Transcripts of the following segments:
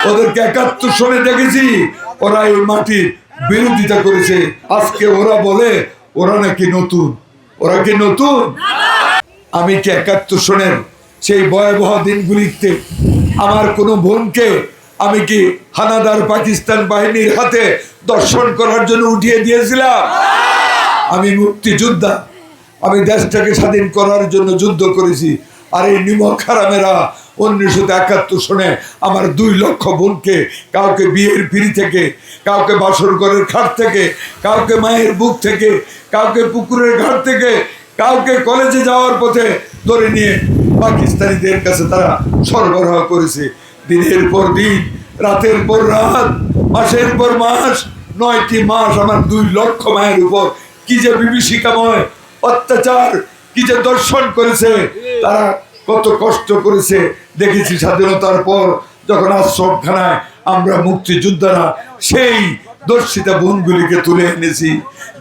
ওদেরকে ৭১ সনে দেখেছি ওরা এই মাটির বিরোধিতা করেছে। আজকে ওরা বলে ওরা নাকি নতুন। ওরা কি নতুন? আমি কি ৭১ সনের সেই ভয়াবহ দিনগুলিতে আমার কোনো বোনকে আমি কি হানাদার পাকিস্তান বাহিনীর হাতে দর্শন করার জন্য উঠিয়ে দিয়েছিলাম? আমি মুক্তিযোদ্ধা, আমি দেশটাকে স্বাধীন করার জন্য যুদ্ধ করেছি। আর এই নিমক হারামেরা 1971 সনে আমার 2 লক্ষ বোনকে কাউকে বিয়ের পিড়ি থেকে, কাউকে বাসর ঘরের খাট থেকে, কাউকে মায়ের বুক থেকে, কাউকে পুকুরের ঘাট থেকে, কাউকে কলেজে যাওয়ার পথে ধরে নিয়ে পাকিস্তানিদের কাছে তারা সরবরাহ করেছে। দিনের পর দিন, রাতের পর রাত, মাসের পর মাস, 9টি মাস আমার 2 লক্ষ মায়ের উপর কি যে বিভীষিকাময় অত্যাচার, কি যে দর্শন করেছে, তারা কত কষ্ট করেছে দেখেছি। স্বাধীনতার পর যখন আশ্রমখানায় আমরা মুক্তিযোদ্ধারা সেই দর্শিতা বোনগুলিকে তুলে এনেছি,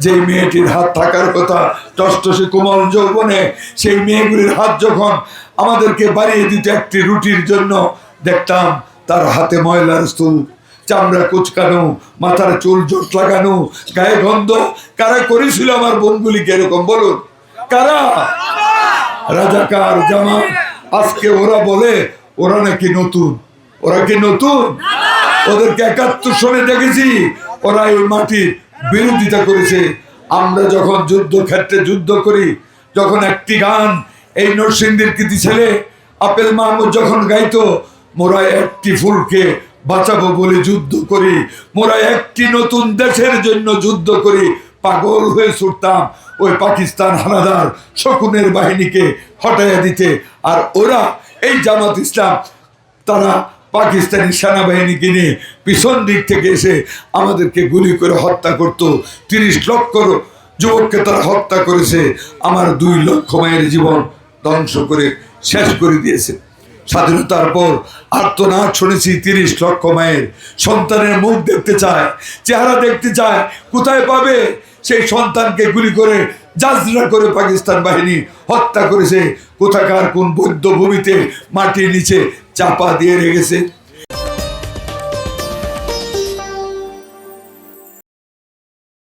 যে মেয়েটির হাত থাকার কথা টসটসে কোমল যৌবনে, সেই মেয়েগুলির হাত যখন আমাদেরকে বাড়িয়ে দিত একটি রুটির জন্য, দেখতাম তার হাতে ময়লার স্তূপ, চামড়া কুচকানো, মাথার চুল জোট লাগানো, গায়ে গন্ধ। কারা করেছিল আমার বোনগুলিকে এরকম? বলুন কারা? রাজাকার জামা। আজকে ওরা বলে ওরা নাকি নতুন। ওরা কি নতুন? ওদেরকে ৭১ সনে দেখেছি ওরা এই মাটির বিরোধিতা করেছে। আমরা যখন যুদ্ধক্ষেত্রে যুদ্ধ করি, যখন একটি গান এই নরসিংদীর কৃতি ছেলে আপেল মাহমুদ যখন গাইতো, মোরা একটি ফুলকে বাঁচাবো বলে যুদ্ধ করি, মোরা একটি নতুন দেশের জন্য যুদ্ধ করি, পাগল হয়ে ছুটতাম ওই পাকিস্তান হানাদার শকুনের বাহিনীকে হটাইয়া দিতে। আর ওরা এই জামাত ইসলাম তারা পাকিস্তানি সেনাবাহিনীকে নিয়ে পিছন দিক থেকে এসে আমাদেরকে গুলি করে হত্যা করত। 30 লক্ষ যুবককে তারা হত্যা করেছে। আমার 2 লক্ষ মায়ের জীবন ধ্বংস করে শেষ করে দিয়েছে। স্বাধীনতার পর আর্তনাদ শুনেছি 30 লক্ষ মায়ের সন্তানের মুখ দেখতে চায়, চেহারা দেখতে চায়, কোথায় পাবে? সেই সন্তানকে গুলি করে জাজরা করে পাকিস্তান বাহিনী হত্যা করেছে। কোথাকার কোন বৌদ্ধ ভূমিতে মাটির নিচে চাপা দিয়ে রেখেছে।